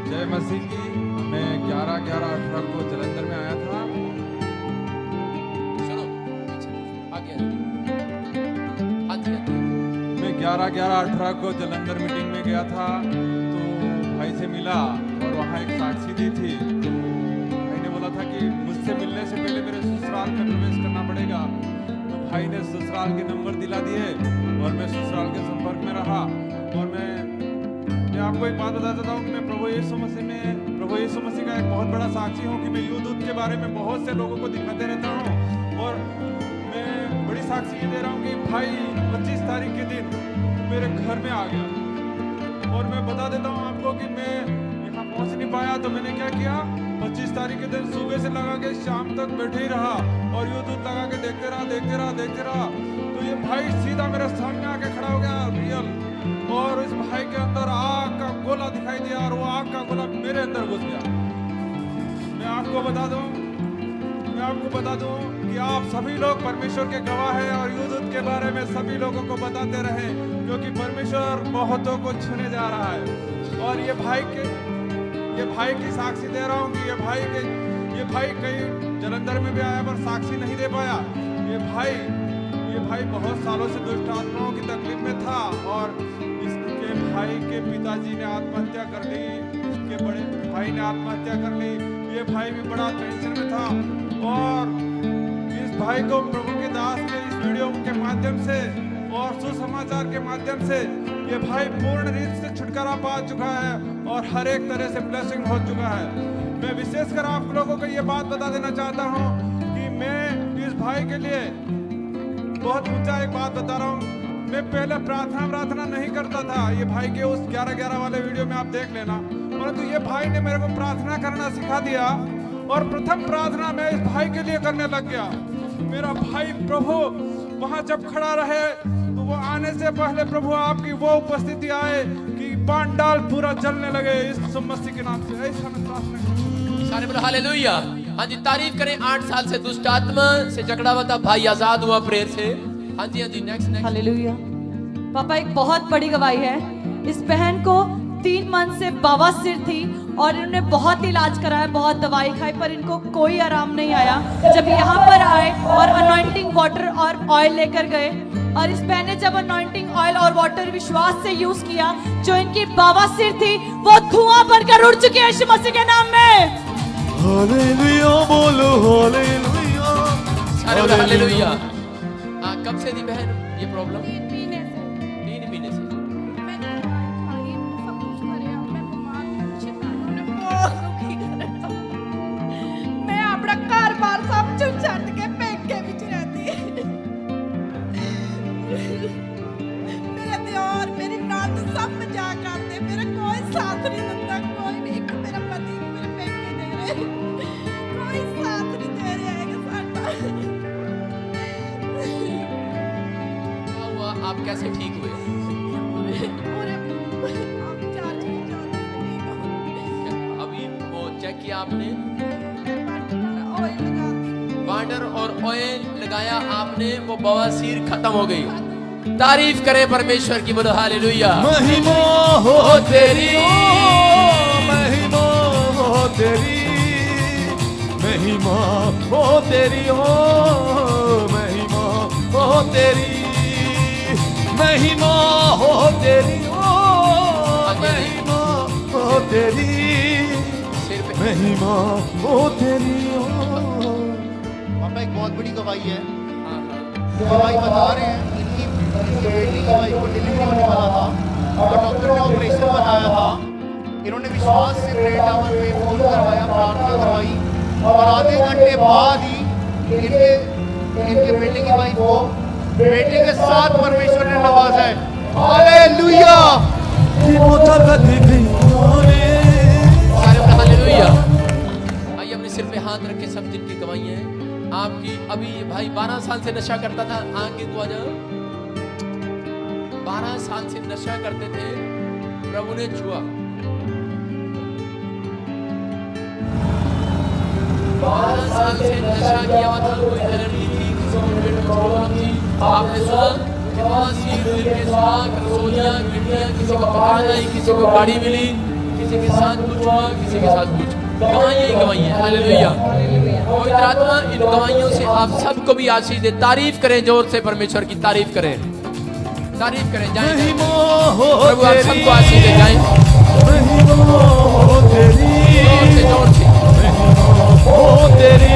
जय मसीह की। मैं 11/11/18 को जलंधर में आया था। सुनो, आगे आगे। मैं 11/11/18 को जलंधर मीटिंग में गया था, तो भाई से मिला और वहाँ एक साक्षी दी थी। तो भाई ने बोला था कि मुझसे मिलने से पहले मेरे ससुराल में प्रवेश करना पड़ेगा। तो भाई ने ससुराल के नंबर दिला दिए और मैं ससुराल के संपर्क में रहा। और मैं आपको एक बात बता देता हूँ कि मैं प्रभु यीशु मसीह का एक बहुत बड़ा साक्षी हूँ कि मैं युद्धूत के बारे में बहुत से लोगों को दिखाते रहता हूँ। और मैं बड़ी साक्षी ये दे रहा हूँ कि भाई 25 तारीख के दिन मेरे घर में आ गया। और मैं बता देता हूँ आपको कि मैं यहाँ पहुँच नहीं पाया, तो मैंने क्या किया, 25 तारीख के दिन सुबह से लगा के शाम तक बैठे ही रहा और युद्धूत लगा के देखते रहा। तो ये भाई सीधा मेरे सामने आके खड़ा हो गया, रियल। और इस भाई के अंदर आग का गोला दिखाई दिखाई दिया और वो आग का गोला मेरे अंदर घुस गया। मैं आपको बता दूं कि आप सभी लोग परमेश्वर के गवाह हैं और युद्ध के बारे में सभी लोगों को बताते रहें, क्योंकि परमेश्वर बहुतों को छूने जा रहा है। और ये भाई की साक्षी दे रहा हूँ कि ये भाई कहीं जलंधर में भी आया पर साक्षी नहीं दे पाया। ये भाई बहुत सालों से दुष्ट आत्माओं की तकलीफ में था और इसके भाई के पिताजी ने आत्महत्या कर ली, इसके बड़े भाई ने आत्महत्या कर ली। ये भाई भी बड़ा टेंशन में था और इस भाई को प्रभु के दास के इस वीडियो के माध्यम से और सुसमाचार के माध्यम से ये भाई पूर्ण रूप से छुटकारा पा चुका है और हर एक तरह से ब्लेसिंग हो चुका है। मैं विशेषकर आप लोगों को ये बात बता देना चाहता हूँ कि मैं इस भाई के लिए बहुत ऊंचा एक बात बता रहा हूँ। मैं पहले प्रार्थना नहीं करता था। ये भाई के उस 11-11 वाले वीडियो में आप देख लेना, परंतु ये भाई ने मेरे को प्रार्थना करना सिखा दिया और प्रथम प्रार्थना मैं इस भाई के लिए करने लग गया। मेरा भाई प्रभु वहां जब खड़ा रहे तो वो आने से पहले प्रभु आपकी वो उपस्थिति आए कि पांडाल पूरा जलने लगे इस मसीह के नाम से। ऐसा मैं प्रार्थना करता हूं। सारे बोलो हालेलुया। हाँ जी, तारीफ करें। 8 साल से दुष्ट आत्मा से जकड़ा हुआ था, भाई आजाद हुआ प्रेयर से। हाँ जी नेक्स्ट हालेलुया। पापा एक बहुत बड़ी गवाही है। इस बहन को 3 मंथ से बवासीर थी और इन्होंने बहुत इलाज कराया, बहुत दवाई खाई, पर इनको कोई आराम नहीं आया। जब यहाँ पर आए और अनॉइंटिंग वाटर और ऑयल लेकर गए और इस बहन ने जब अनॉइंटिंग ऑयल और वाटर विश्वास से यूज किया, जो इनकी बवासीर थी वो धुआं बनकर उड़ चुकी है यीशु मसीह के नाम में। हालेलुया बोलो हालेलुया। सारे बोलो हालेलुया। कब से थी बहन ये प्रॉब्लम? 3 महीने से। 3 महीने से। मैं खाई सब कुछ करे, मैं बीमार ने बहुत दुखी करे। मैं अपना घर-बार सब छੱਡ के पेके विच रहती। मेरे दियोर मेरी नंद सब मजाक करते, मेरा कोई साथ नहीं देता, कोई नहीं। मेरा पति मेरे पेके दे रहे, कोई साथ नहीं दे रहा है साडा। आप कैसे ठीक हुए? अभी वो चेक किया आपने, वाटर और ऑयल लगाया आपने, वो बवासीर खत्म हो गई। तारीफ करें परमेश्वर की, बोलो हालेलुया। महिमा हो तेरी, महिमा हो तेरी, महिमा हो तेरी, महिमा हो तेरी, महिमा हो तेरी, महिमा हो तेरी, महिमा हो तेरी। पापा एक बहुत बड़ी गवाही है। गवाही बता रहे हैं इनकी बेटी की वाइफ को डिलीवरी होने वाला था और डॉक्टर ने ऑपरेशन बनाया था। इन्होंने विश्वास से प्रेयर टावर पे फोन करवाया, प्रार्थना करवाई और आधे घंटे बाद ही इनके बेटे की वाइफ को बेटे के साथ परमेश्वर ने नवाजा है। हालेलुया। हालेलुया। आइए अपने सिर पे हाथ रख के सब जिनकी गवाही है आपकी। अभी ये भाई 12 साल से नशा करता था, आगे को आ जाओ। 12 साल से नशा करते थे, प्रभु ने छुआ। 12 साल से नशा किया हुआ था, कोई एलर्जी थी, किसी को पेट में प्रॉब्लम थी। आपने सुना रसोलियां गिट्टियां, किसी को पकड़ना ही, किसी को गाड़ी मिली, किसी के साथ कुछ हुआ, किसी के साथ कुछ। गवाहियां ही गवाहियां। हालेलुया। पवित्र आत्मा इन गवाहियों से आप सबको भी आशीष दे। तारीफ करें जोर से, परमेश्वर की तारीफ करें, तारीफ करें। जाएं प्रभु आप सबको आशीष दे। जाएं जोर से, जोर से। हो तेरी,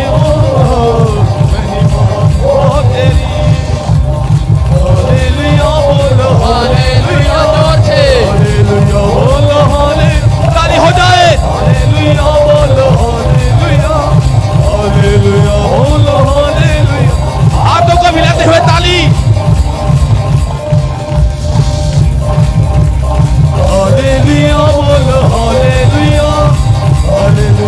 हो तेरी। हालेलुया बोलो हालेलुया, जोर से। हालेलुया बोलो हालेलुया। ताली हो जाए। हालेलुया बोलो हालेलुया, हालेलुया बोलो हालेलुया। हाथों को मिलाते हुए ताली। हालेलुया बोलो हालेलुया, हालेलुया।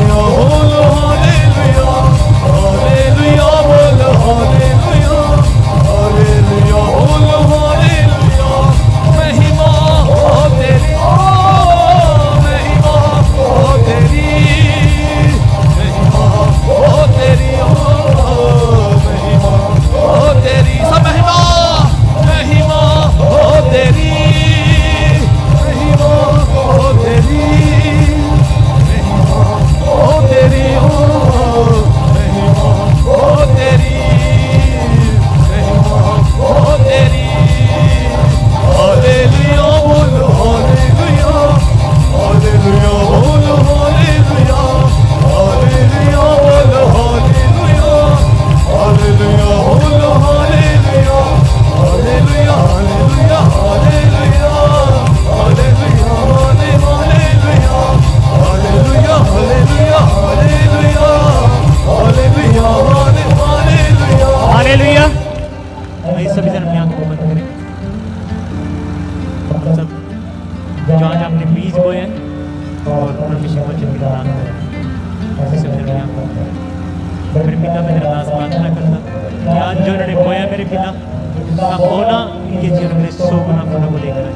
मेरे पिता मैं तेरा दास प्रार्थना करता कि आज जो उन्होंने बोया मेरे पिता का बोना इनके जीवन में 100 गुना फलों को लेकर आए।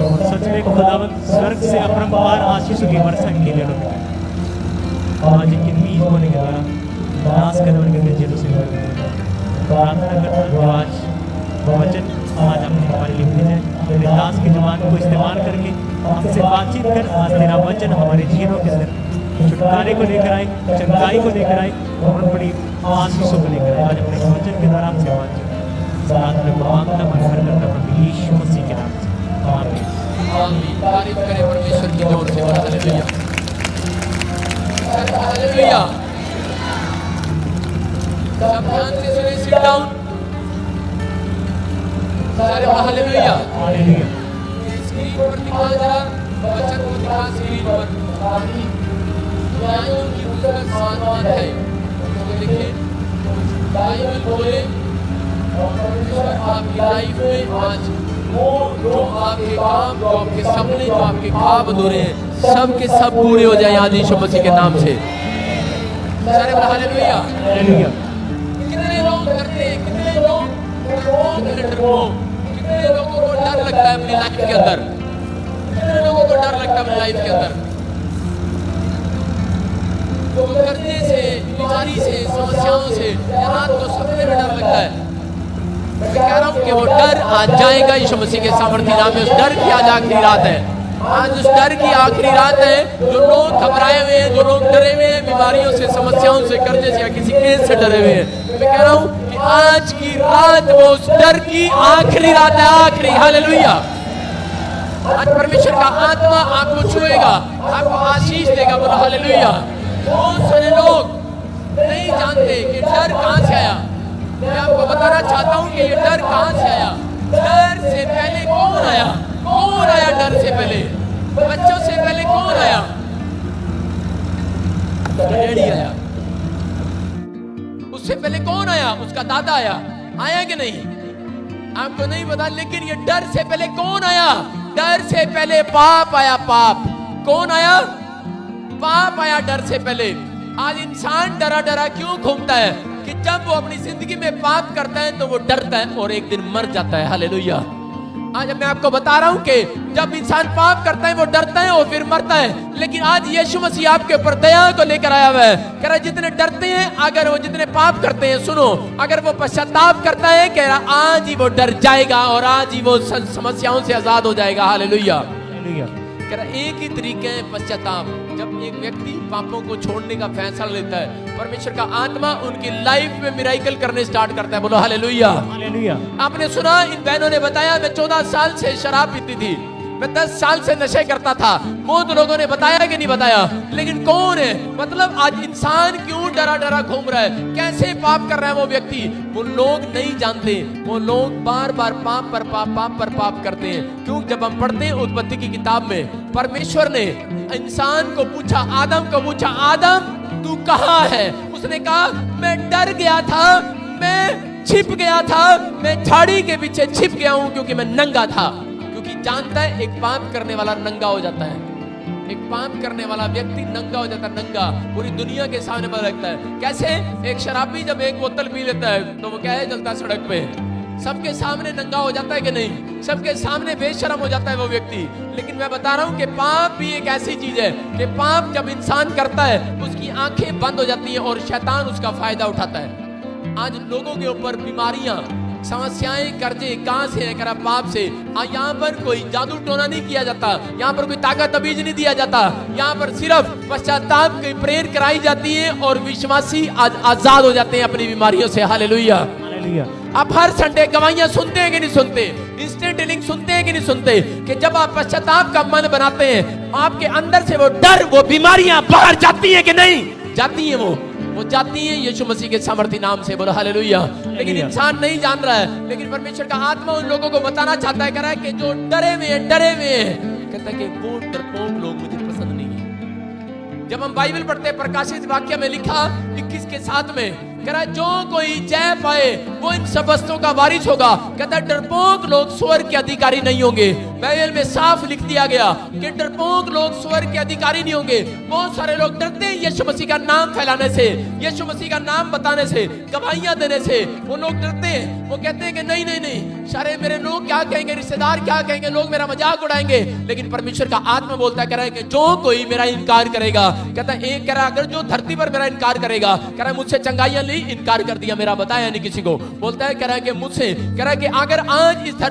और सच में खुदावंद स्वर्ग से अपरंपार आशीषों की वर्षा के लिए आज इनके बीज होने के द्वारा नाश करने उनके जीवन से प्रार्थना करता जो आज वचन आज अपने हमारे लिए भेजा है। मेरे दास की जुबान को इस्तेमाल करके हमसे बातचीत कर आज तेरा वचन हमारे जीवनों के अंदर छुटकारे को लेकर आए, चंगाई को लेकर आए और बड़ी आशीषों को लेकर आए। आज अपने वचन के द्वारा हमसे बातचीत साथ में मांगता मन भर करता प्रभु यीशु मसीह के नाम से आमीन। आमीन। तारीफ करें परमेश्वर की जोर से। Hallelujah, hallelujah. सब ध्यान से सुने, सिट डाउन सारे। Hallelujah, hallelujah. स्क्रीन पर दिखा जरा, वचन को दिखा स्क्रीन पर। ताकि न्यायों की पुस्तक 7 अध्याय उसको लिखे, बाइबल खोले और परमेश्वर आपकी लाइफ में आज जो आपके काम, जो आपके सपने, जो आपके ख्वाब अधूरे हैं, सब के सब पूरे हो जाए आज यीशु मसीह के नाम से। सारे हालेलुया, हालेलुया। कितने लोग करते हैं, कितने लोग कितने लोगों को डर लगता है अपनी लाइफ के अंदर, कितने लोगों को डर लगता है अपनी लाइफ के अंदर, तो करने से, बीमारी से, समस्याओं से, रात को सपने में डर लगता है। मैं कह रहा हूं कि वो डर आज जाएगा यीशु मसीह के सामर्थ्य नाम में। उस डर की आज आखिरी रात है, आज उस डर की आखिरी रात है। जो लोग घबराए हुए हैं, जो लोग डरे हुए हैं बीमारियों से, समस्याओं से, कर्जे से या किसी केस से डरे हुए हैं, मैं कह रहा हूं कि आज की रात वो उस डर की आखिरी रात है, आखिरी। हालेलुया। आज परमेश्वर का आत्मा आपको छुएगा, आपको आशीष देगा। बोलो हालेलुया। बहुत सारे लोग नहीं जानते कि डर कहां से आया। मैं आपको बताना चाहता हूं कि ये डर कहां से आया। डर से पहले कौन आया? कौन आया डर से पहले? बच्चों से पहले कौन आया? डैडी आया। उससे पहले कौन आया? उसका दादा आया। आया कि नहीं? आपको नहीं पता, लेकिन ये डर से पहले कौन आया? डर से पहले पाप आया। पाप कौन आया? पाप आया डर से पहले। आज इंसान डरा डरा क्यों घूमता है कि जब वो अपनी जिंदगी में पाप करता है तो वो डरता है और एक दिन मर जाता है। हालेलुया। आज मैं आपको बता रहा हूं कि जब इंसान पाप करता है वो डरता है और फिर मरता है। लेकिन आज यीशु मसीह आपके ऊपर दया को लेकर आया हुआ है। कह रहा है जितने डरते हैं, अगर वो जितने पाप करते हैं, सुनो, अगर वो पश्चाताप करता है, कह रहा आज ही वो डर जाएगा और आज ही वो समस्याओं से आजाद हो जाएगा। Hallelujah, hallelujah. कह रहा एक ही तरीका है पश्चाताप। जब एक व्यक्ति पापों को छोड़ने का फैसला लेता है, परमेश्वर का आत्मा उनकी लाइफ में मिराइकल करने स्टार्ट करता है। बोलो हालेलुया, हालेलुया। आपने सुना, इन बहनों ने बताया मैं 14 साल से शराब पीती थी, मैं 10 साल से नशे करता था। बहुत लोगों ने बताया कि नहीं बताया, लेकिन कौन है? मतलब आज इंसान क्यों डरा डरा घूम रहा है? कैसे पाप कर रहा है वो व्यक्ति? वो लोग नहीं जानते। वो लोग बार बार पाप पर पाप करते हैं। क्यों? जब हम पढ़ते हैं उत्पत्ति की किताब में, परमेश्वर ने इंसान को पूछा, आदम को पूछा, आदम तू कहाँ है? उसने कहा मैं डर गया था, मैं छिप गया था, मैं झाड़ी के पीछे छिप गया हूं क्योंकि मैं नंगा था। क्योंकि जानता है एक पाप करने वाला नंगा हो जाता है, एक पाप करने वाला व्यक्ति नंगा हो जाता है। नंगा पूरी दुनिया के सामने बदल लगता है। कैसे? एक शराबी जब एक बोतल पी लेता है तो वो क्या है, चलता है सड़क पे, सबके सामने नंगा हो जाता है कि नहीं? सबके सामने बेशर्म हो जाता है वो व्यक्ति। लेकिन मैं बता रहा हूं कि पाप भी एक ऐसी चीज है कि पाप जब इंसान करता है उसकी आंखें बंद हो जाती हैं और शैतान उसका फायदा उठाता है। आज लोगों के ऊपर बीमारियां, समस्याएं, कर्जे कहां से है? करा पाप से। यहाँ पर कोई जादू टोना नहीं किया जाता, यहाँ पर कोई ताकत तबीज नहीं दिया जाता, यहाँ पर सिर्फ पश्चाताप की प्रेयर कराई जाती है और विश्वासी आज आजाद हो जाते हैं अपनी बीमारियों से। Hallelujah, hallelujah. आप हर संडे गवाहियां सुनते हैं कि नहीं सुनते? इंस्टेंट हीलिंग सुनते हैं कि नहीं सुनते? कि जब आप पश्चाताप का मन बनाते हैं, आपके अंदर से वो डर, वो बीमारियां बाहर जाती हैं कि नहीं? जाती हैं। वो जाती हैं यीशु मसीह के सामर्थ्य नाम से। बोलो हालेलुया। लेकिन इंसान नहीं जान रहा है। लेकिन परमेश्वर का आत्मा उन लोगों को बताना चाहता है, कह रहा है कि जो डरे हुए हैं, कहता है कि वो डरपोक लोग मुझे पसंद नहीं है। जब हम बाइबल पढ़ते हैं, प्रकाशित वाक्य में लिखा 21 के 7 में, कह रहा है जो कोई जय पाए वो इन सब वस्तुओं का वारिस होगा। कहता है डरपोक लोग स्वर्ग के अधिकारी नहीं होंगे। बाइबल में साफ लिख दिया गया कि डरपोक लोग स्वर्ग के अधिकारी नहीं होंगे। बहुत सारे लोग डरते हैं यीशु मसीह का नाम फैलाने से, यीशु मसीह का नाम बताने से, गवाहियां देने से। वो लोग डरते हैं, वो कहते हैं कि नहीं नहीं नहीं, सारे मेरे लोग क्या कहेंगे, रिश्तेदार क्या कहेंगे, लोग मेरा मजाक उड़ाएंगे। लेकिन परमेश्वर का आत्मा बोलता है कि जो कोई मेरा इनकार करेगा, कहता है एक कह रहा अगर जो धरती पर मेरा इनकार करेगा, कह रहा है मुझसे चंगाइयां ली, इनकार कर दिया, मेरा बताया नहीं किसी को। बोलता है कह रहा है कि मुझसे, कह रहा है कि अगर आज इस धरती